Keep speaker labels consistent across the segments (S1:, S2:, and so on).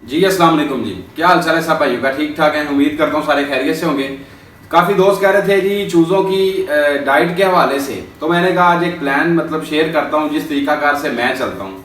S1: जी अस्सलाम वालेकुम जी। क्या हाल चाल है सब भाइयों का? ठीक ठाक है, उम्मीद करता हूँ सारे खैरियत से होंगे। काफ़ी दोस्त कह रहे थे जी चूज़ों की डाइट के हवाले से, तो मैंने कहा आज एक प्लान मतलब शेयर करता हूँ जिस तरीकाकार से मैं चलता हूँ,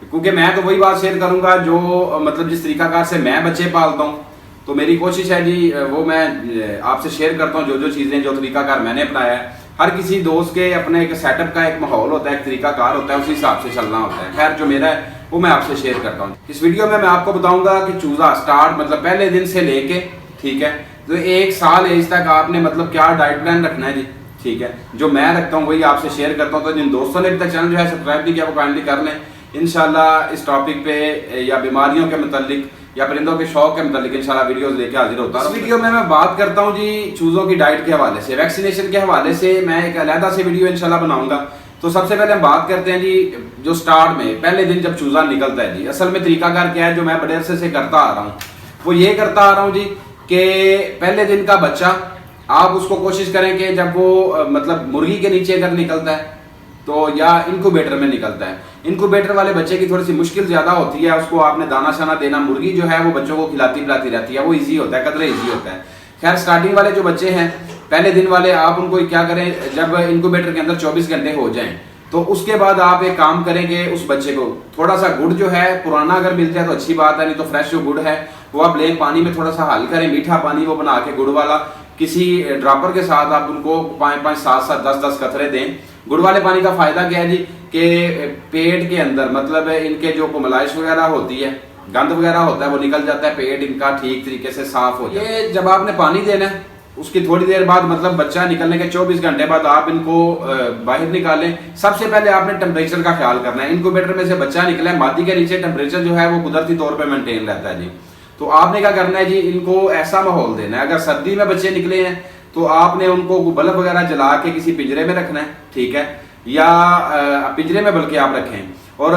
S1: क्योंकि मैं तो वही बात शेयर करूँगा जो मतलब जिस तरीकाकार से मैं बच्चे पालता हूँ। तो मेरी कोशिश है जी वो मैं आपसे शेयर करता हूँ जो जो चीज़ें जो तरीकाकार मैंने अपनाया है। हर किसी दोस्त के अपने एक सेटअप का एक माहौल होता है, एक तरीकाकार होता है, उसी हिसाब से चलना होता है। खैर जो मेरा है वो मैं आपसे शेयर करता हूँ। इस वीडियो में मैं आपको बताऊंगा कि चूज़ा स्टार्ट मतलब पहले दिन से लेके, ठीक है, तो एक साल एज तक आपने मतलब क्या डाइट प्लान रखना है जी, ठीक है। जो मैं रखता हूँ वही आपसे शेयर करता हूँ। तो जिन दोस्तों ने अभी तक चैनल जो है सब्सक्राइब नहीं किया वो काइंडली कर लें। इंशाल्लाह इस टॉपिक पे या बीमारियों के मतलब या परिंदों के शौक के मतलब इंशाल्लाह वीडियोस लेके हाजिर होता हूँ। इस वीडियो में मैं बात करता हूँ जी चूज़ों की डाइट के हवाले से, वैक्सीनेशन के हवाले से मैं एक अलहदा से वीडियो इंशाल्लाह बनाऊंगा। तो सबसे पहले हम बात करते हैं जी जो स्टार्ट में पहले दिन जब चूज़ा निकलता है जी, असल में तरीकाकार क्या है जो मैं बड़े अरसे से करता आ रहा हूँ, वो ये करता आ रहा हूँ जी कि पहले दिन का बच्चा आप उसको कोशिश करें कि जब वो मतलब मुर्गी के नीचे अगर निकलता है तो या इनक्यूबेटर में निकलता है। इनक्यूबेटर वाले बच्चे की थोड़ी सी मुश्किल ज़्यादा होती है, उसको आपने दाना शाना देना, मुर्गी जो है वो बच्चों को खिलाती पिलाती रहती है, वो ईजी होता है, कतरे ईजी होता है। खैर स्टार्टिंग वाले जो बच्चे हैं पहले दिन वाले, आप उनको क्या करें, जब इनक्यूबेटर के अंदर 24 घंटे हो जाएं तो उसके बाद आप एक काम करेंगे, उस बच्चे को थोड़ा सा गुड़ जो है पुराना अगर मिल जाए तो अच्छी बात है, नहीं तो फ्रेश जो गुड़ है वो आप ले पानी में थोड़ा सा हल करें, मीठा पानी वो बना के गुड़ वाला किसी ड्रॉपर के साथ आप उनको 5-5, 7-7, 10-10 कतरे दें। गुड़ वाले पानी का फायदा क्या है जी कि पेट के अंदर मतलब इनके जो कुमलाइश वगैरह होती है, गंद वगैरह होता है, वो निकल जाता है, पेट इनका ठीक तरीके से साफ हो जाए। ये जब आपने पानी देना है उसकी थोड़ी देर बाद मतलब बच्चा निकलने के 24 घंटे बाद आप इनको बाहर निकालें। सबसे पहले आपने टेम्परेचर का ख्याल करना है। इनक्यूबेटर में से बच्चा निकला है, मादी के नीचे टेम्परेचर जो है वो कुदरती तौर पे मेंटेन रहता है जी। तो आपने क्या करना है जी, इनको ऐसा माहौल देना है। अगर सर्दी में बच्चे निकले हैं तो आपने उनको बल्ब वगैरह जला के किसी पिंजरे में रखना है, ठीक है, या पिंजरे में बल्कि आप रखें। और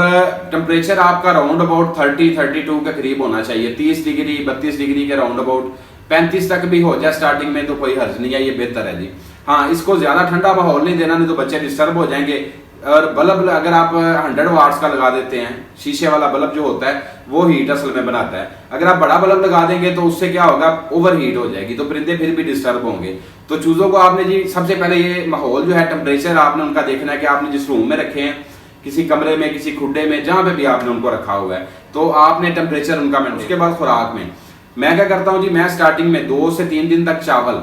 S1: टेम्परेचर आपका राउंड अबाउट 30-32 के करीब होना चाहिए, 30 डिग्री 32 डिग्री के राउंड अबाउट, 35 तक भी हो जाए स्टार्टिंग में तो कोई हर्ज नहीं है, ये बेहतर है जी। हाँ, इसको ज्यादा ठंडा माहौल नहीं देना, नहीं तो बच्चे डिस्टर्ब हो जाएंगे। और बल्ब अगर आप 100 वाट्स का लगा देते हैं, शीशे वाला बल्ब जो होता है वो हीट असल में बनाता है। अगर आप बड़ा बल्ब लगा देंगे तो उससे क्या होगा, ओवर हीट हो जाएगी, तो परिंदे फिर भी डिस्टर्ब होंगे। तो चूजों को आपने जी सबसे पहले ये माहौल जो है टेम्परेचर आपने उनका देखना है कि आपने जिस रूम में रखे हैं, किसी कमरे में, किसी खुड्डे में, जहां पे भी आपने उनको रखा हुआ है, तो आपने टेम्परेचर उनका मेंटेन। उसके बाद खुराक में मैं क्या करता हूँ जी, मैं स्टार्टिंग में 2 से 3 दिन तक चावल,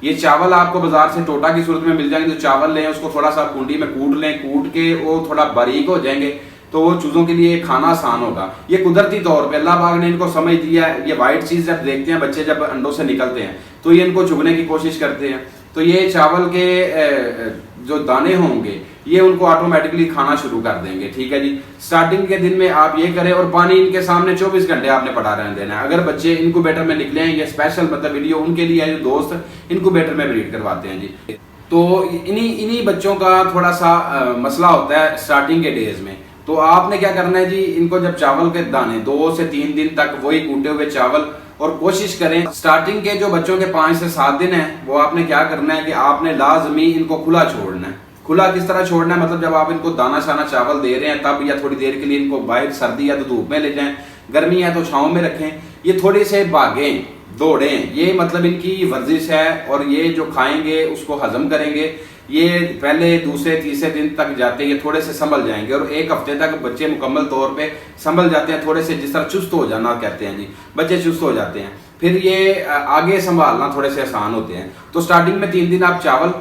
S1: ये चावल आपको बाजार से टोटा की सूरत में मिल जाएंगे, तो चावल लें, उसको थोड़ा सा कुंडी में कूट लें, कूट के वो थोड़ा बारीक हो जाएंगे तो वो चूजों के लिए खाना आसान होगा। ये कुदरती तौर पे अल्लाह पाक ने इनको समझ दिया है। ये वाइट चीज जब देखते हैं बच्चे, जब अंडों से निकलते हैं तो ये इनको चुगने की कोशिश करते हैं, तो ये चावल के जो दाने होंगे ये उनको ऑटोमेटिकली खाना शुरू कर देंगे, ठीक है जी। स्टार्टिंग के दिन में आप ये करें, और पानी इनके सामने 24 घंटे आपने पड़ा रहने देना है। अगर बच्चे इनक्यूबेटर में निकले हैं, ये स्पेशल मतलब वीडियो उनके लिए है जो दोस्त इनक्यूबेटर में ब्रीड करवाते हैं जी। तो इन्हीं बच्चों का थोड़ा सा मसला होता है स्टार्टिंग के डेज में। तो आपने क्या करना है जी, इनको जब चावल के दाने 2 से 3 दिन तक वही कूटे हुए चावल, और कोशिश करें स्टार्टिंग के जो बच्चों के 5 से 7 दिन है वो आपने क्या करना है कि आपने लाजमी इनको खुला छोड़ना है। खुला किस तरह छोड़ना है, मतलब जब आप इनको दाना शाना चावल दे रहे हैं तब, या थोड़ी देर के लिए इनको बाहर सर्दी या तो धूप में ले जाएं, गर्मी है तो छांव में रखें, ये थोड़े से भागें दौड़ें, ये मतलब इनकी वर्जिश है। और ये जो खाएंगे उसको हजम करेंगे, ये पहले दूसरे तीसरे दिन तक जाते ये थोड़े से संभल जाएंगे, और 1 हफ्ते तक बच्चे मुकम्मल तौर पे संभल जाते हैं, थोड़े से जिस तरह चुस्त हो जाना कहते हैं जी, बच्चे चुस्त हो जाते हैं, फिर ये आगे संभालना थोड़े से आसान होते हैं। तो स्टार्टिंग में 3 दिन आप चावल,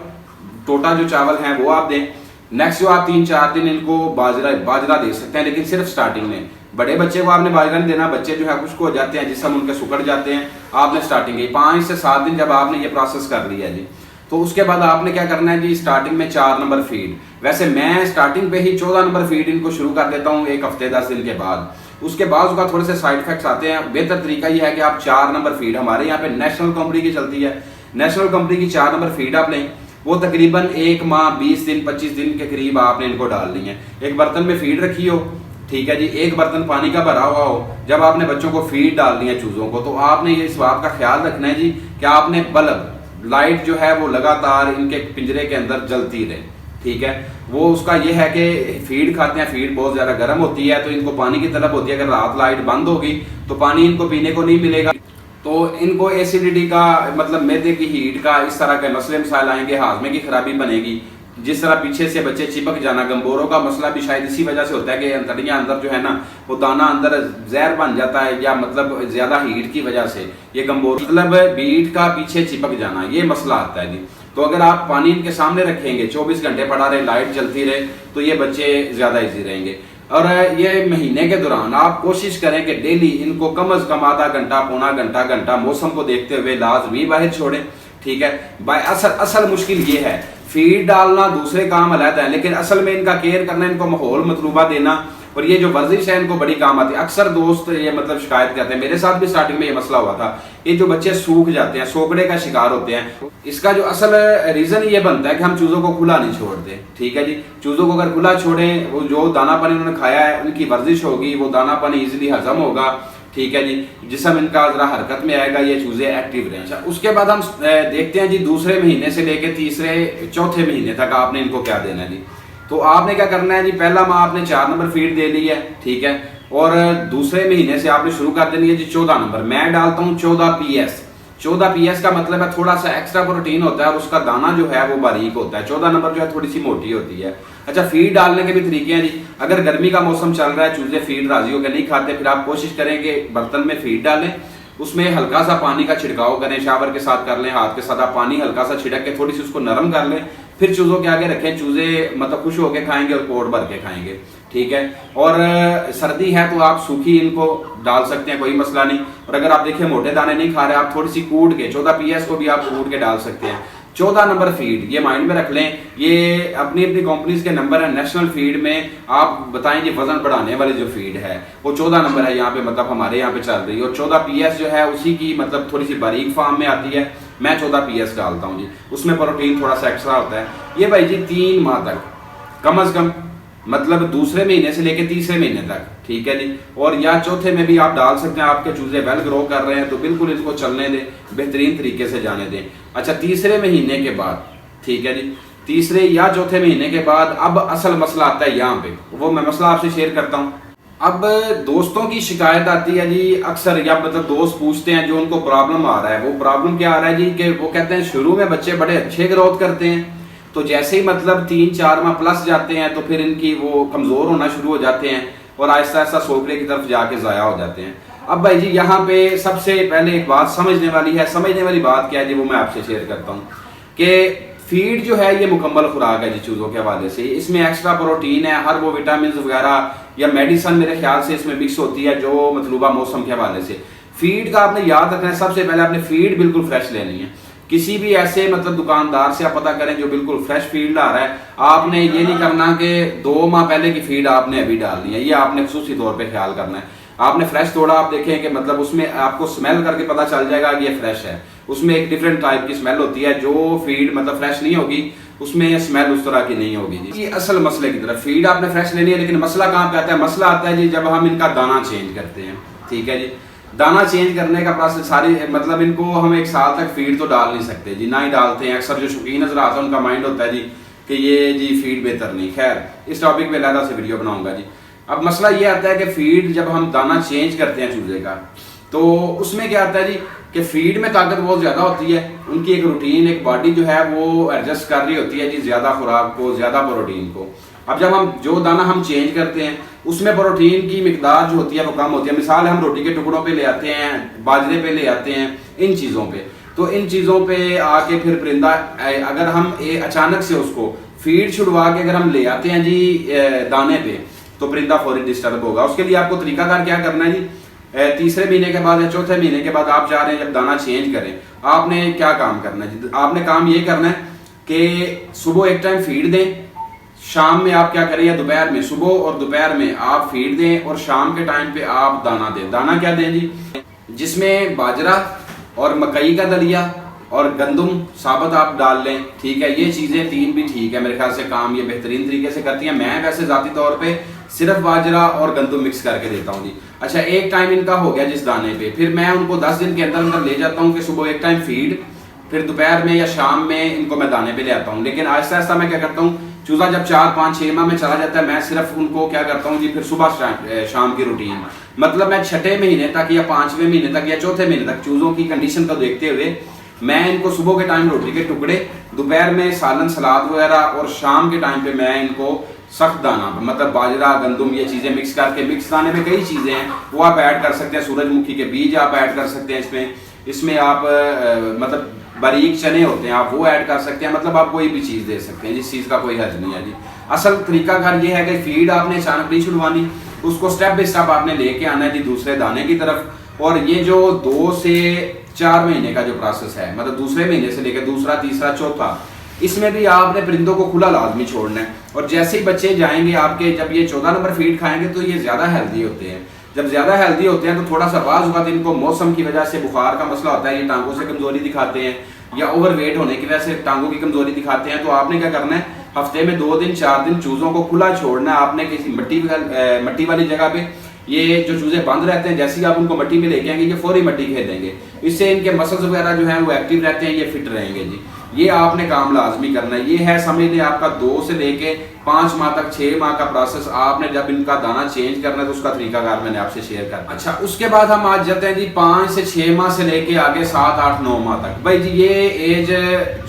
S1: टोटा जो चावल है वो आप दें। नेक्स्ट जो आप 3-4 दिन इनको बाजरा दे सकते हैं, लेकिन सिर्फ स्टार्टिंग में। बड़े बच्चे को आपने बाजरा नहीं देना, बच्चे जो है खुश्क हो जाते हैं, जिसम उनके सुकड़ जाते हैं। आपने स्टार्टिंग के 5 से 7 दिन जब आपने ये प्रोसेस कर लिया जी, तो उसके बाद आपने क्या करना है जी, स्टार्टिंग में 4 नंबर फीड। वैसे मैं स्टार्टिंग पे ही 14 नंबर फीड इनको शुरू कर देता हूँ 1 हफ्ते 10 दिन के बाद। उसके बाद उसका थोड़े से साइड इफेक्ट्स आते हैं। बेहतर तरीका ये है कि आप 4 नंबर फीड, हमारे यहाँ पे नेशनल कंपनी की चलती है, नेशनल कंपनी की 4 नंबर फीड आप लें, वो तकरीबन 1 माह 20 दिन 25 दिन के करीब आपने इनको डालनी है। एक बर्तन में फीड रखी हो, ठीक है जी, 1 बर्तन पानी का भरा हुआ हो, जब आपने बच्चों को फीड डालनी है चूजों को, तो आपने ये इस बात का ख्याल रखना है जी कि आपने बल्ब लाइट जो है वो लगातार इनके पिंजरे के अंदर जलती रहे, ठीक है। वो उसका ये है कि फीड खाते हैं, फीड बहुत ज़्यादा गर्म होती है तो इनको पानी की तलब होती है। अगर रात लाइट बंद होगी तो पानी इनको पीने को नहीं मिलेगा, तो इनको एसिडिटी का मतलब मैदे की हीट का इस तरह के मसले मसाइल आएंगे, हाजमे की खराबी बनेगी। जिस तरह पीछे से बच्चे चिपक जाना, गंबोरों का मसला भी शायद इसी वजह से होता है कि अंतड़ियाँ अंदर जो है ना वो दाना अंदर जहर बन जाता है, या मतलब ज़्यादा हीट की वजह से ये गंबोर मतलब बीट का पीछे चिपक जाना, ये मसला आता है जी। तो अगर आप पानी इनके सामने रखेंगे, 24 घंटे पड़ा रहे, लाइट चलती रहे, तो ये बच्चे ज़्यादा ईजी रहेंगे। और ये महीने के दौरान आप कोशिश करें कि डेली इनको कम अज़ कम आधा घंटा, पौना घंटा मौसम को देखते हुए लाजमी बाहर छोड़ें, ठीक है। असल मुश्किल ये है, फीड डालना दूसरे काम अलग है, लेकिन असल में इनका केयर करना, इनको माहौल मतलूबा देना, और ये जो वर्जिश है इनको बड़ी काम आती है। अक्सर दोस्त ये मतलब शिकायत करते हैं, मेरे साथ भी स्टार्टिंग में ये मसला हुआ था, ये जो बच्चे सूख जाते हैं, सोकड़े का शिकार होते हैं, इसका जो असल रीजन ये बनता है कि हम चूजों को खुला नहीं छोड़ते, ठीक है जी। चूजों को अगर खुला छोड़ें, वो जो दाना पानी उन्होंने खाया है उनकी वर्जिश होगी, वो दाना पानी इजीली हजम होगा, ठीक है जी। जिस्म इनका जरा हरकत में आएगा, ये चूजे एक्टिव रहें। उसके बाद हम देखते हैं जी दूसरे महीने से लेकर तीसरे चौथे महीने तक आपने इनको क्या देना है जी। तो आपने क्या करना है जी, पहला माह आपने 4 नंबर फीड दे ली है, ठीक है। और दूसरे महीने से आपने शुरू कर देनी है जी 14 नंबर। मैं डालता हूँ 14 PS। 14 PS का मतलब है थोड़ा सा एक्स्ट्रा प्रोटीन होता है और उसका दाना जो है वो बारीक होता है। 14 नंबर जो है थोड़ी सी मोटी होती है। अच्छा, फीड डालने के भी तरीके हैं जी। अगर गर्मी का मौसम चल रहा है, चूजे फीड राजी होकर नहीं खाते, फिर आप कोशिश करें कि बर्तन में फीड डालें, उसमें हल्का सा पानी का छिड़काव करें, शावर के साथ कर लें, हाथ के साथ आप पानी हल्का सा छिड़क के थोड़ी सी उसको नरम कर लें, फिर चूजों के आगे रखें। चूजे मतलब खुश होकर खाएंगे और पेट भर के खाएंगे, ठीक है। और सर्दी है तो आप सूखी इनको डाल सकते हैं, कोई मसला नहीं। और अगर आप देखिए मोटे दाने नहीं खा रहे, आप थोड़ी सी कूट के 14 PS को भी आप कूट के डाल सकते हैं। 14 नंबर फीड, ये माइंड में रख लें, ये अपनी अपनी कंपनीज के नंबर है। नेशनल फीड में आप बताएं जी वजन बढ़ाने वाली जो फीड है वो 14 नंबर है यहाँ पे, मतलब हमारे यहाँ पे चल रही है। और 14 PS जो है उसी की मतलब थोड़ी सी बारीक फार्म में आती है, मैं 14 PS डालता हूँ जी, उसमें प्रोटीन थोड़ा सा एक्स्ट्रा होता है। ये भाई जी 3 माह तक कम अज कम, मतलब दूसरे महीने से लेकर तीसरे महीने तक, ठीक है जी। और या चौथे में भी आप डाल सकते हैं। आपके चूजे वेल ग्रो कर रहे हैं तो बिल्कुल इसको चलने दें, बेहतरीन तरीके से जाने दें। अच्छा, तीसरे महीने के बाद, ठीक है जी, तीसरे या चौथे महीने के बाद अब असल मसला आता है यहाँ पे, वो मैं मसला आपसे शेयर करता हूँ। अब दोस्तों की शिकायत आती है जी अक्सर, या मतलब दोस्त पूछते हैं जो उनको प्रॉब्लम आ रहा है, वो प्रॉब्लम क्या आ रहा है जी कि वो कहते हैं शुरू में बच्चे बड़े अच्छे ग्रोथ करते हैं, तो जैसे ही मतलब 3-4 माह प्लस जाते हैं तो फिर इनकी वो कमज़ोर होना शुरू हो जाते हैं और आहिस्ता आहिस्ता सोखड़े की तरफ जाके ज़ाया हो जाते हैं। अब भाई जी यहाँ पे सबसे पहले एक बात समझने वाली है। समझने वाली बात क्या है जी, वो मैं आपसे शेयर करता हूँ कि फीड जो है ये मुकम्मल खुराक है जी चूज़ों के हवाले से। इसमें एक्स्ट्रा प्रोटीन है, हर वो विटामिन वगैरह या मेडिसन मेरे ख्याल से इसमें मिक्स होती है जो मतलूबा मौसम के हवाले से। फीड का आपने याद रखना है, सबसे पहले आपने फीड बिल्कुल फ्रेश लेनी है। किसी भी ऐसे मतलब दुकानदार से आप पता करें जो बिल्कुल फ्रेश फीड ला रहा है। आपने ये नहीं करना कि 2 माह पहले की फीड आपने अभी डालनी है, ये आपने खुसूसी तौर पे ख्याल करना है। आपने फ्रेश तोड़ा, आप देखें कि मतलब उसमें आपको स्मेल करके पता चल जाएगा कि ये फ्रेश है। उसमें एक डिफरेंट टाइप की स्मेल होती है, जो फीड मतलब फ्रेश नहीं होगी उसमें स्मेल उस तरह की नहीं होगी जी। ये असल मसले की तरफ, फीड आपने फ्रेश लेनी है, लेकिन मसला कहाँ पे आता है? मसला आता है जी जब हम इनका दाना चेंज करते हैं, ठीक है जी। दाना चेंज करने का प्रोसेस सारी मतलब इनको हम 1 साल तक फीड तो डाल नहीं सकते जी, ना ही डालते हैं। अक्सर जो शौकीन नजर आता है उनका माइंड होता है जी कि ये जी फीड बेहतर नहीं। खैर, इस टॉपिक पे अलग से वीडियो बनाऊंगा जी। अब मसला ये आता है कि फीड जब हम दाना चेंज करते हैं चूजे का, तो उसमें क्या आता है जी कि फीड में ताकत बहुत ज़्यादा होती है। उनकी एक रूटीन, एक बॉडी जो है वो एडजस्ट कर रही होती है जी ज़्यादा खुराक को, ज़्यादा प्रोटीन को। अब जब हम जो दाना हम चेंज करते हैं उसमें प्रोटीन की मिकदार जो होती है वो कम होती है। मिसाल हम रोटी के टुकड़ों पे ले आते हैं, बाजरे पे ले आते हैं, इन चीज़ों पे। तो इन चीज़ों पे आके फिर परिंदा अगर हम अचानक से उसको फीड छुड़वा के अगर हम ले आते हैं जी दाने पे, तो परिंदा फौरी डिस्टर्ब होगा। उसके लिए आपको तरीकाकार क्या करना है जी, तीसरे महीने के बाद या चौथे महीने के बाद आप चाह रहे हैं जब दाना चेंज करें, आपने क्या काम करना है जी? आपने काम ये करना है कि सुबह एक टाइम फीड दें, शाम में आप क्या करें या दोपहर में, सुबह और दोपहर में आप फीड दें और शाम के टाइम पे आप दाना दें। दाना क्या दें जी? जिसमें बाजरा और मकई का दलिया और गंदम साबुत आप डाल लें, ठीक है। ये चीज़ें 3 भी ठीक है मेरे ख्याल से, काम ये बेहतरीन तरीके से करती हैं। मैं वैसे ज़ाती तौर पे सिर्फ बाजरा और गंदम मिक्स करके देता हूँ जी। अच्छा, एक टाइम इनका हो गया जिस दाने पे, फिर मैं उनको 10 दिन के अंदर अंदर ले जाता हूँ कि सुबह एक टाइम फीड, फिर दोपहर में या शाम में इनको मैं दाने पे ले आता हूँ। लेकिन आहिस्ता आहिस्ता मैं क्या करता हूँ चूजा जब 4-5-6 माह में चला जाता है, मैं सिर्फ उनको क्या करता हूँ जी, फिर सुबह शाम की रूटीन, मतलब मैं 6ठे महीने तक या 5वें महीने तक या 4थे महीने तक चूजों की कंडीशन को देखते हुए मैं इनको सुबह के टाइम रोटी के टुकड़े, दोपहर में सालन सलाद वगैरह, और शाम के टाइम पे मैं इनको सख्त दाना, मतलब बाजरा गंदम ये चीज़ें मिक्स करके, मिक्स दाने में कई चीज़ें हैं वो आप ऐड कर सकते हैं, सूरजमुखी के बीज आप ऐड कर सकते हैं इसमें आप मतलब बारीक चने होते हैं आप वो ऐड कर सकते हैं, मतलब आप कोई भी चीज़ दे सकते हैं, जिस चीज़ का कोई हर्ज नहीं है जी। असल तरीकाकार ये है कि फीड आपने अचानक नहीं छुड़वानी, उसको स्टेप बाय स्टेप आपने लेके आना है जी दूसरे दाने की तरफ। और ये जो 2 से 4 महीने का जो प्रोसेस है, मतलब दूसरे महीने से लेकर दूसरा, तीसरा, चौथा, इसमें भी आपने परिंदों को खुला लाजमी छोड़ना है। और जैसे ही बच्चे जाएंगे आपके, जब ये 14 नंबर फीड खाएंगे तो ये ज़्यादा हेल्दी होते हैं। जब ज़्यादा हेल्दी होते हैं तो थोड़ा सा बाज़ वक़्त इनको मौसम की वजह से बुखार का मसला होता है, ये टांगों से कमज़ोरी दिखाते हैं, या ओवरवेट होने की वजह से टांगों की कमज़ोरी दिखाते हैं। तो आपने क्या करना है, हफ्ते में 2 दिन 4 दिन चूज़ों को खुला छोड़ना है आपने, किसी मट्टी वाली जगह पे। ये जो चूजे बंद रहते हैं, जैसे ही आप उनको मट्टी में लेके आएंगे ये फौरी मट्टी खेलेंगे, इससे इनके मसल्स वगैरह जो हैं वो एक्टिव रहते हैं, ये फिट रहेंगे जी। ये आपने काम लाजमी करना है। ये है समझ लें आपका 2 से लेके 5 माह तक 6 माह का प्रोसेस। आपने जब इनका दाना चेंज करना है तो उसका तरीकाकार मैंने आपसे शेयर कर दिया। अच्छा, उसके बाद हम आज जाते हैं जी 5 से 6 माह से लेके आगे 7, 8, 9 माह तक। भाई जी ये एज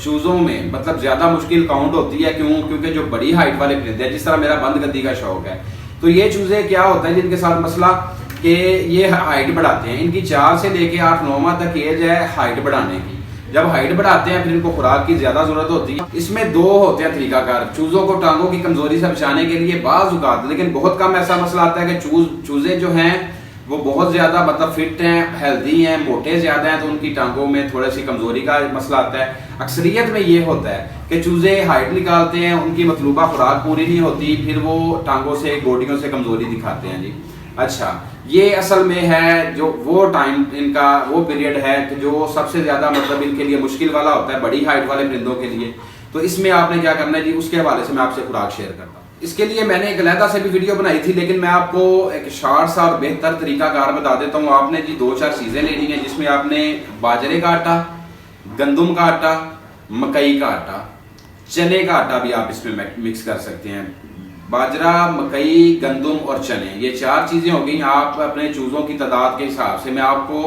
S1: चूजों में मतलब ज्यादा मुश्किल काउंट होती है, क्यों? क्योंकि जो बड़ी हाइट वाले परिंदे हैं, जिस तरह मेरा बंदगद्दी का शौक है, तो ये चूजे क्या होता है जिनके साथ मसला कि ये हाइट बढ़ाते हैं। इनकी 4 से लेके 8-9 माह तक एज है हाइट बढ़ाने की। जब हाइट बढ़ाते हैं फिर इनको खुराक की ज्यादा जरूरत होती है। इसमें 2 होते हैं तरीकाकार चूजों को टांगों की कमजोरी से बचाने के लिए। बाज़ औक़ात, लेकिन बहुत कम ऐसा मसला आता है कि चूजे जो हैं वो बहुत ज्यादा मतलब फिट हैं, हेल्दी हैं, मोटे ज्यादा हैं, तो उनकी टांगों में थोड़ी सी कमजोरी का मसला आता है। अक्सरियत में ये होता है कि चूजे हाइट निकालते हैं, उनकी मतलूबा खुराक पूरी नहीं होती, फिर वो टांगों से, गोडियों से कमजोरी दिखाते हैं जी। अच्छा, ये असल में है जो वो टाइम इनका वो पीरियड है कि जो सबसे ज्यादा मतलब इनके लिए मुश्किल वाला होता है बड़ी हाइट वाले परिंदों के लिए। तो इसमें आपने क्या करना है जी, उसके हवाले से मैं आपसे खुराक शेयर करता हूँ। इसके लिए मैंने एक अलहदा से भी वीडियो बनाई थी, लेकिन मैं आपको एक शॉर्ट सा और बेहतर तरीकाकार बता देता हूँ। आपने जी 2-4 चीजें लेनी है, जिसमें आपने बाजरे का आटा, गंदम का आटा, मकई का आटा, चने का आटा भी आप इसमें मिक्स कर सकते हैं। बाजरा, मकई, गंदम और चने, ये 4 चीजें हो गई। आप अपने चूजों की तादाद के हिसाब से, मैं आपको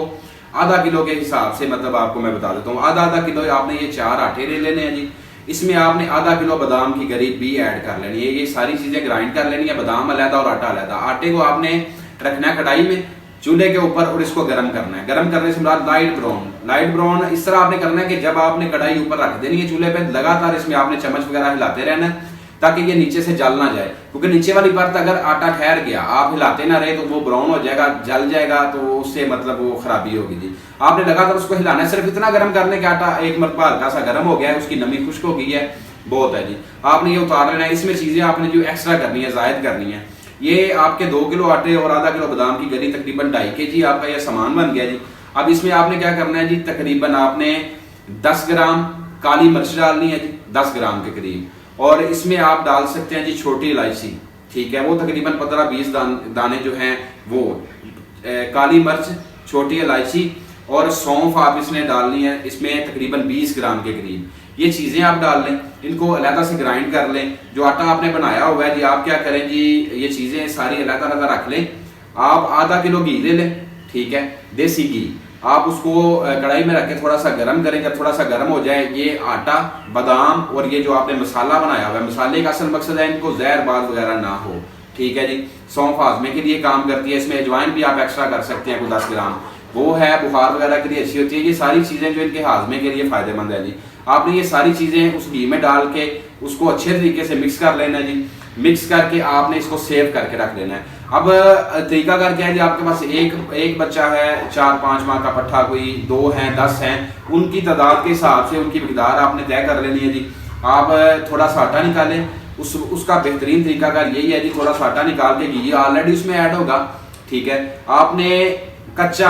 S1: आधा किलो के हिसाब से मतलब आपको मैं बता देता हूँ, आधा किलो आपने ये 4 आटे ले लेने हैं जी। इसमें आपने आधा किलो बादाम की गरी भी ऐड कर लेनी है। ये सारी चीजें ग्राइंड कर लेनी है, बादाम अलहदा और आटा अलहदा। आटे को आपने रखना है कढ़ाई में चूल्हे के ऊपर और इसको गर्म करना है। गर्म करने से बाद लाइट ब्राउन इस तरह आपने करना है कि जब आपने कढ़ाई ऊपर रख देनी है चूल्हे पे, लगातार इसमें आपने चम्मच वगैरह हिलाते रहना है ताकि ये नीचे से जल ना जाए, क्योंकि नीचे वाली परत अगर आटा ठहर गया, आप हिलाते ना रहे, तो वो ब्राउन हो जाएगा, जल जाएगा, तो उससे मतलब वो खराबी होगी जी। आपने लगातार उसको हिलाना है, सिर्फ इतना गर्म करने के आटा एक मरतबा हल्का सा गर्म हो गया है, उसकी नमी खुश्क हो गई है, बहुत है जी। आपने ये उतार लेना है। इसमें चीजें आपने जो एक्स्ट्रा करनी है, जायद करनी है। ये आपके 2 किलो आटे और आधा किलो बादाम की गरी, तकरीबन 2.5 kg आपका यह सामान बन गया जी। अब इसमें आपने क्या करना है जी, तकरीबन आपने 10 ग्राम काली मिर्च डालनी है जी, 10 ग्राम के करीब। और इसमें आप डाल सकते हैं जी छोटी इलायची, ठीक है, वो तकरीबन 15-20 दाने जो हैं वो काली मिर्च, छोटी इलायची और सौंफ आप इसमें डालनी है। इसमें तकरीबन 20 ग्राम के करीब ये चीज़ें आप डाल लें, इनको अलहदा से ग्राइंड कर लें। जो आटा आपने बनाया हुआ है जी, आप क्या करें जी, ये चीज़ें सारी अलहदा रख लें। आप आधा किलो घी ले लें, ठीक है, देसी घी। आप उसको कढ़ाई में रख के थोड़ा सा गर्म करें। जब थोड़ा सा गर्म हो जाए, ये आटा, बादाम और ये जो आपने मसाला बनाया हुआ है, मसाले का असल मकसद है इनको जहरबाज वगैरह ना हो, ठीक है जी। सौंफ हाजमे के लिए काम करती है। इसमें अजवाइन भी आप एक्स्ट्रा कर सकते हैं, 10 ग्राम, वो है बुखार वगैरह के लिए अच्छी होती है। ये सारी चीज़ें जो इनके हाजमे के लिए फ़ायदेमंद है जी। आपने ये सारी चीज़ें उस घी में डाल के उसको अच्छे तरीके से मिक्स कर लेना जी। मिक्स करके आपने इसको सेव करके रख लेना है। अब तरीकाकार क्या है जी, आपके पास एक बच्चा है, 4-5 माह का पट्ठा, कोई 2 हैं, 10 हैं, उनकी तादाद के हिसाब से उनकी मिकदार आपने तय कर लेनी है जी। आप थोड़ा सा आटा निकालें, उसका बेहतरीन तरीकाकार यही है जी, थोड़ा सा आटा निकाल के घी ऑलरेडी उसमें ऐड होगा, ठीक है। आपने कच्चा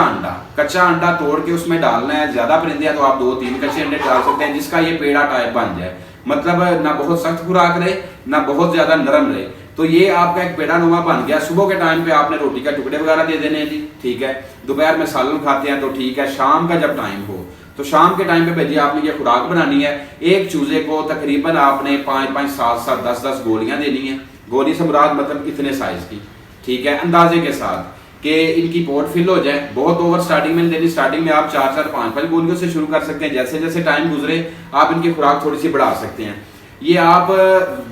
S1: अंडा तोड़ के उसमें डालना है। ज्यादा परिंदे हैं तो आप 2-3 कच्चे अंडे डाल सकते हैं, जिसका ये पेड़ा टाइप बन जाए, मतलब ना बहुत सख्त खुराक रहे ना बहुत ज्यादा नरम रहे। तो ये आपका एक पेड़ा नुमा बन गया। सुबह के टाइम पे आपने रोटी का टुकड़े वगैरह दे देने हैं जी, ठीक है। दोपहर में सालन खाते हैं तो ठीक है। शाम का जब टाइम हो तो शाम के टाइम पे भाई आपने ये खुराक बनानी है। एक चूजे को तकरीबन आपने 5-5, 7-7, 10-10 गोलियां देनी है। गोली से मुराद मतलब इतने साइज की, ठीक है, अंदाजे के साथ कि इनकी पोट फिल हो जाए। बहुत ओवर स्टार्टिंग में देनी, स्टार्टिंग में आप 4-4, 5-5 गोलियों से शुरू कर सकते हैं। जैसे जैसे टाइम गुजरे आप इनकी खुराक थोड़ी सी बढ़ा सकते हैं। ये आप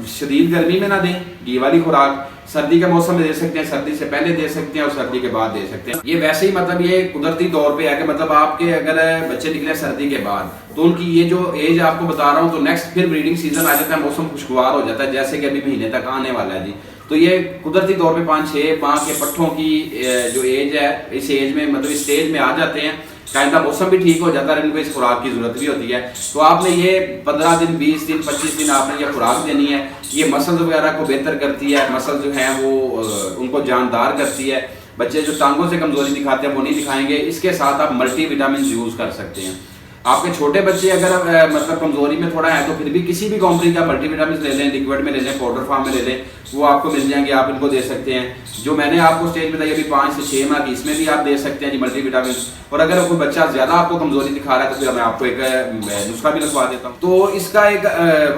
S1: शदीद गर्मी में ना दें, घी वाली खुराक सर्दी के मौसम में दे सकते हैं, सर्दी से पहले दे सकते हैं और सर्दी के बाद दे सकते हैं। ये वैसे ही मतलब ये कुदरती तौर पे है कि मतलब आपके अगर बच्चे निकले सर्दी के बाद तो उनकी ये जो एज आपको बता रहा हूँ, तो नेक्स्ट फिर ब्रीडिंग सीजन आ जाता है, मौसम खुशगवार हो जाता है, जैसे कि अभी महीने तक आने वाला है जी। तो ये कुदरती तौर पे 5-6 माह के पट्ठों की जो एज है, इस एज में मतलब इस स्टेज में आ जाते हैं। टाइम का मौसम भी ठीक हो जाता है, इनको इस खुराक की जरूरत भी होती है। तो आपने ये 15 दिन, 20 दिन, 25 दिन आपने ये खुराक देनी है। ये मसल्स वगैरह को बेहतर करती है, मसल जो है वो उनको जानदार करती है। बच्चे जो टांगों से कमजोरी दिखाते हैं वो नहीं दिखाएंगे। इसके साथ आप मल्टी विटामिन यूज कर सकते हैं। आपके छोटे बच्चे अगर मतलब कमजोरी में थोड़ा है तो फिर भी किसी भी कंपनी का मल्टीविटामिन ले लें, लिक्विड में ले लें, पाउडर फॉर्म में ले लें, वो आपको मिल जाएंगे, आप इनको दे सकते हैं। जो मैंने आपको स्टेज बताई अभी 5 से 6 माह की, इसमें भी आप दे सकते हैं जी मल्टीविटामिन। और अगर कोई बच्चा ज्यादा आपको कमजोरी दिखा रहा है तो फिर मैं आपको एक नुस्खा भी लिखवा देता हूँ। तो इसका एक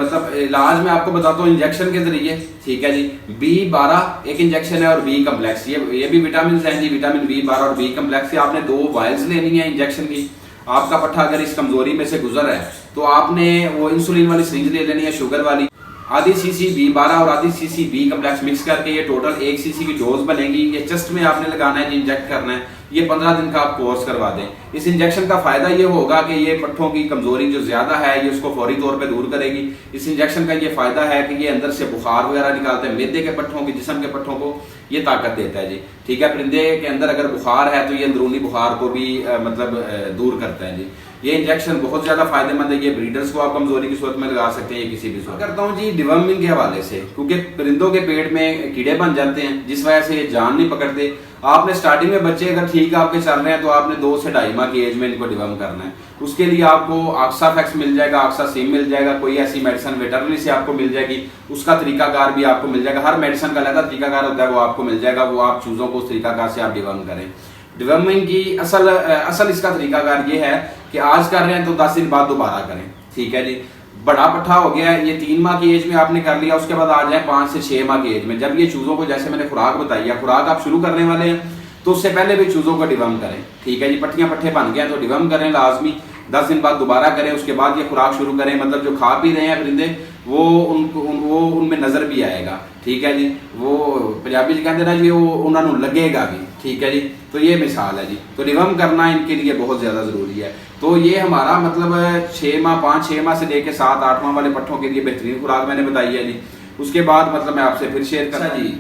S1: मतलब इलाज मैं आपको बताता हूँ इंजेक्शन के जरिए, ठीक है जी। B12 एक इंजेक्शन है और B कम्प्लेक्स, ये भी विटामिन है जी, विटामिन B12 और B कम्प्लेक्स। आपने 2 वायल्स लेनी है इंजेक्शन की। आपका पट्ठा अगर इस कमजोरी में से गुजर है तो आपने वो इंसुलिन वाली सिरिंज ले लेनी है, शुगर वाली। आधी सीसी B12 और आधी सीसी B कम्प्लेक्स मिक्स करके ये टोटल 1 सीसी की डोज बनेगी। ये चेस्ट में आपने लगाना है, इंजेक्ट करना है। ये 15 दिन का आप कोर्स करवा दें। इस इंजेक्शन का फायदा ये होगा कि ये पट्ठों की कमजोरी जो ज्यादा है ये उसको फौरी तौर पे दूर करेगी। इस इंजेक्शन का ये फायदा है कि ये अंदर से बुखार वगैरह निकालता है, मैदे के पट्ठों की, जिस्म के पट्ठों को ये ताकत देता है जी, ठीक है। परिंदे के अंदर अगर बुखार है तो ये अंदरूनी बुखार को भी मतलब दूर करता है जी। ये इंजेक्शन बहुत ज्यादा फायदेमंद है। ये ब्रीडर्स को आप कमजोरी की सूरत में लगा सकते हैं, ये किसी भी सूरत करता हूँ जी डिवर्मिंग के हवाले से, क्योंकि परिंदों के पेट में कीड़े बन जाते हैं जिस वजह से ये जान नहीं पकड़ते। आपने स्टार्टिंग में बच्चे अगर ठीक आपके चल रहे हैं तो आपने 2 से 2.5 माह की एज में इनको डिवर्म करना है। उसके लिए आपको ऑक्साफैक्स मिल जाएगा, ऑक्सासिम मिल जाएगा, कोई ऐसी मेडिसिन वेटरनरी से आपको मिल जाएगी, उसका तरीकाकार भी आपको मिल जाएगा। हर मेडिसिन का अलग तरीकाकार होता है, वो आपको मिल जाएगा। वो आप चूजों को उस तरीकाकार से आप डिवर्म करें। डिवर्मिंग की असल इसका तरीकाकार ये है कि आज कर रहे हैं तो 10 दिन बाद दोबारा करें, ठीक है जी। बड़ा पट्ठा हो गया है, ये 3 माह की एज में आपने कर लिया, उसके बाद आ जाए 5 से 6 माह की एज में। जब ये चूजों को, जैसे मैंने खुराक बताई है, खुराक आप शुरू करने वाले हैं तो उससे पहले भी चूजों को डिवर्म करें, ठीक है जी। पट्टियां पट्ठे बन गए तो डिवर्म करें लाजमी। 10 दिन बाद दोबारा करें, उसके बाद ये खुराक शुरू करें। मतलब जो खा पी रहे हैं परिंदे वो उनमें नजर भी आएगा, ठीक है जी। वो पंजाबी जी कहते ना जी, वो उन्होंने लगेगा भी, ठीक है जी। तो ये मिसाल है जी। तो डिवर्म करना इनके लिए बहुत ज्यादा जरूरी है। तो ये हमारा मतलब 6 माह, 5-6 माह से लेके 7-8 माह वाले पट्ठों के लिए बेहतरीन खुराक मैंने बताई है जी। उसके बाद मतलब मैं आपसे फिर शेयर करता जी,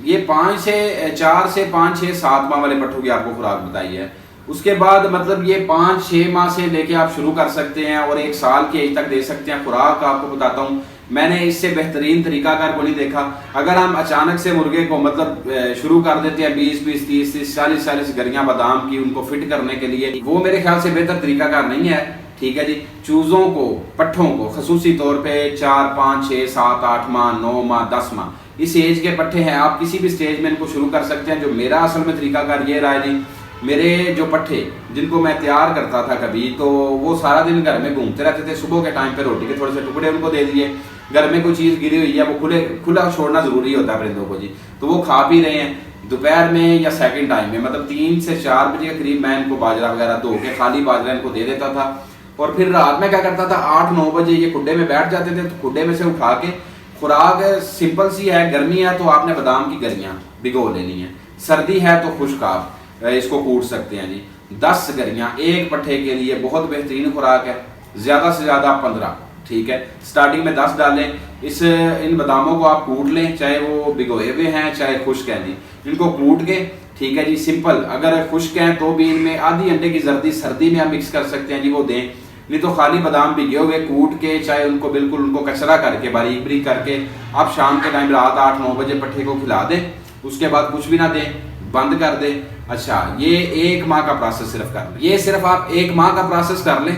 S1: ये 4 से 5, 6, 7 माह वाले पट्ठों की आपको खुराक बताई है। उसके बाद मतलब ये 5-6 माह से लेके आप शुरू कर सकते हैं और 1 साल की एज तक दे सकते हैं। खुराक आपको बताता हूँ, मैंने इससे बेहतरीन तरीकाकार को नहीं देखा। अगर हम अचानक से मुर्गे को मतलब शुरू कर देते हैं 20-20, 30-30, 40-40 गरियां बादाम की उनको फिट करने के लिए, वो मेरे ख्याल से बेहतर तरीकाकार नहीं है, ठीक है जी। चूजों को, पट्ठों को खसूसी तौर पे 4, 5, 6, 7, 8 माह, 9 माह, 10 माह इस एज के पट्ठे हैं, आप किसी भी स्टेज में इनको शुरू कर सकते हैं। जो मेरा असल में तरीकाकार ये रहा है जी, मेरे जो पट्ठे जिनको मैं तैयार करता था कभी, तो वो सारा दिन घर में घूमते रहते थे। सुबह के टाइम पे रोटी के थोड़े से टुकड़े उनको दे दिए, घर में कोई चीज़ गिरी हुई है वो खुला छोड़ना जरूरी होता है परिंदों को जी, तो वो खा पी रहे हैं। दोपहर में या सेकंड टाइम में मतलब 3 से 4 बजे के करीब मैं इनको बाजरा वगैरह धो के खाली बाजरा इनको दे देता था। और फिर रात में क्या करता था, 8-9 बजे ये खुड्डे में बैठ जाते थे, तो खुड्डे में से उठा के खुराक सिंपल सी है, गर्मी है तो आपने बादाम की गरियां भिगो लेनी है, सर्दी है तो खुश्क आप इसको कूट सकते हैं जी। 10 गरियां एक पट्ठे के लिए बहुत बेहतरीन खुराक है, ज्यादा से ज्यादा 15, ठीक है। स्टार्टिंग में 10 डालें। इन बादामों को आप कूट लें, चाहे वो भिगोए हुए हैं चाहे खुश्क हैं जी, इनको कूट के, ठीक है जी। सिंपल अगर खुश्क हैं तो भी इनमें आधी अंडे की जर्दी सर्दी में आप मिक्स कर सकते हैं जी, वो दें। नहीं तो खाली बादाम भिगे हुए कूट के, चाहे उनको बिल्कुल उनको कचरा करके बारीक बारीक करके आप शाम के टाइम रात 8-9 बजे पट्ठे को खिला दें। उसके बाद कुछ भी ना दें, बंद कर दें। अच्छा, ये 1 माह का प्रोसेस सिर्फ कर लें, ये सिर्फ आप 1 माह का प्रोसेस कर लें।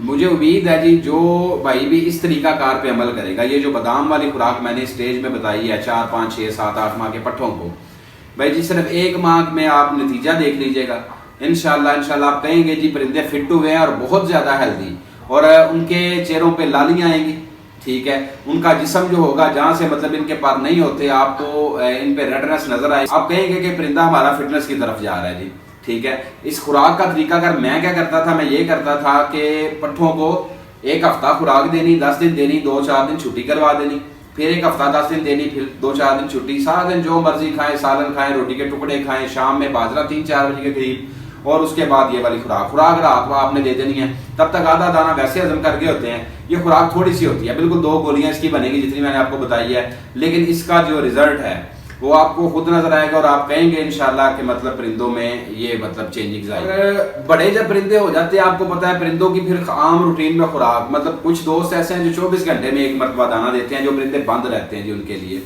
S1: मुझे उम्मीद है जी जो भाई भी इस तरीका कार पे अमल करेगा, ये जो बादाम वाली खुराक मैंने स्टेज में बताई है 4, 5, 6, 7, 8 माह के पट्ठों को, भाई जी सिर्फ 1 माह में आप नतीजा देख लीजिएगा। इंशाल्लाह आप कहेंगे जी परिंदे फिट हुए हैं और बहुत ज़्यादा हेल्दी, और उनके चेहरों पे लालियाँ आएंगी, ठीक है। उनका जिस्म जो होगा जहाँ से मतलब इनके पर नहीं होते आपको इन पे रेडनेस नजर आए, आप कहेंगे कि परिंदा हमारा फिटनेस की तरफ जा रहा है जी, ठीक है। इस खुराक का तरीका अगर मैं क्या करता था, मैं ये करता था कि पट्ठों को एक हफ्ता खुराक देनी, 10 दिन देनी, 2-4 दिन छुट्टी करवा देनी, फिर एक हफ्ता 10 दिन देनी, फिर 2-4 दिन छुट्टी, सारा दिन जो मर्जी खाएं, सालन खाएं, रोटी के टुकड़े खाएं, शाम में बाजरा 3-4 बजे के करीब, और उसके बाद ये वाली खुराक रात को आपने दे देनी है। तब तक आधा दाना वैसे हजम करके होते हैं। ये खुराक थोड़ी सी होती है, बिल्कुल 2 गोलियां इसकी बनेगी जितनी मैंने आपको बताई है, लेकिन इसका जो रिजल्ट है वो आपको खुद नजर आएगा और आप कहेंगे इंशाल्लाह कि मतलब परिंदों में ये मतलब चेंजिंग आएगी। बड़े जब परिंदे हो जाते हैं, आपको पता है परिंदों की फिर आम रूटीन में खुराक, मतलब कुछ दोस्त ऐसे हैं जो 24 घंटे में एक मरतबा दाना देते हैं, जो परिंदे बंद रहते हैं जी उनके लिए।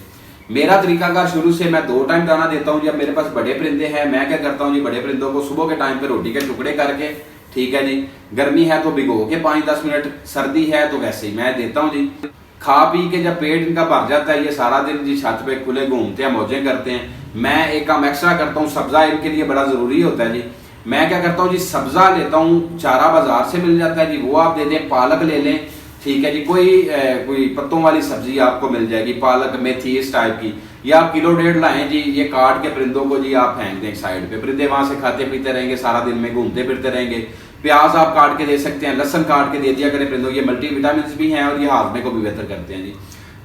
S1: मेरा तरीकाकार शुरू से मैं 2 टाइम दाना देता हूँ। जब मेरे पास बड़े परिंदे हैं मैं क्या करता हूँ जी, बड़े परिंदों को सुबह के टाइम पे रोटी के टुकड़े करके, ठीक है जी, गर्मी है तो भिगो के 5-10 मिनट, सर्दी है तो वैसे ही मैं देता हूँ जी। खा पी के जब पेट इनका भर जाता है, ये सारा दिन जी छत पे खुले घूमते हैं, मौजें करते हैं, मैं एक काम एक्स्ट्रा करता हूँ, सब्जा इनके लिए बड़ा जरूरी होता है जी। मैं क्या करता हूँ जी, सब्जा लेता हूँ, चारा बाजार से मिल जाता है जी, वो आप दे दें, पालक ले लें, ठीक है जी, कोई पत्तों वाली सब्जी आपको मिल जाएगी, पालक मेथी इस टाइप की, या आप 1-1.5 किलो लाएं जी, ये काट के परिंदों को जी आप फेंक दें साइड पे, परिंदे वहां से खाते पीते रहेंगे, सारा दिन में घूमते फिरते रहेंगे। प्याज आप काट के दे सकते हैं, लहसन काट के दे दिया करें परिंदों, ये मल्टी विटामिन भी हैं और ये हाजमे को भी बेहतर करते हैं जी।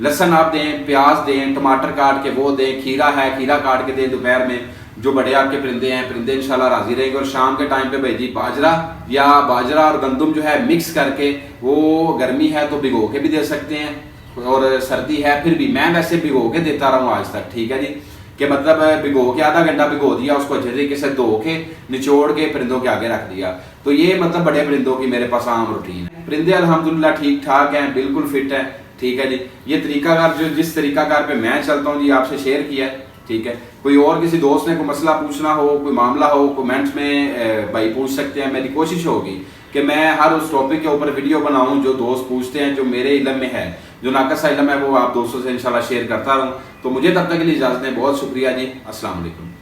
S1: लहसन आप दें, प्याज दें, टमाटर काट के वो दें, खीरा है खीरा काट के दें दोपहर में, जो बड़े आपके परिंदे हैं, परिंदे इंशाल्लाह राजी रहेंगे। और शाम के टाइम पे भाई जी बाजरा और गंदम जो है मिक्स करके, वो गर्मी है तो भिगो के भी दे सकते हैं, और सर्दी है फिर भी मैं वैसे भिगो के देता रहा हूँ आज तक, ठीक है जी, कि मतलब भिगो के आधा घंटा भिगो दिया, उसको अच्छे तरीके से धो के निचोड़ के परिंदों के आगे रख दिया। तो ये मतलब बड़े परिंदों की मेरे पास आम रूटीन है। परिंदे अल्हम्दुलिल्लाह ठीक ठाक हैं, बिल्कुल फिट है, ठीक है जी। ये तरीकाकार जो जिस तरीकाकार पे मैं चलता हूँ जी आपसे शेयर किया है, ठीक है। कोई और किसी दोस्त ने कोई मसला पूछना हो, कोई मामला हो, कमेंट्स में भाई पूछ सकते हैं। मेरी कोशिश होगी कि मैं हर उस टॉपिक के ऊपर वीडियो बनाऊं जो दोस्त पूछते हैं, जो मेरे इल्म में है, जो नाकसा इल्म है, वो आप दोस्तों से इंशाल्लाह शेयर करता रहूं। तो मुझे तब तक के लिए इजाजत दें, बहुत शुक्रिया जी, अस्सलाम वालेकुम।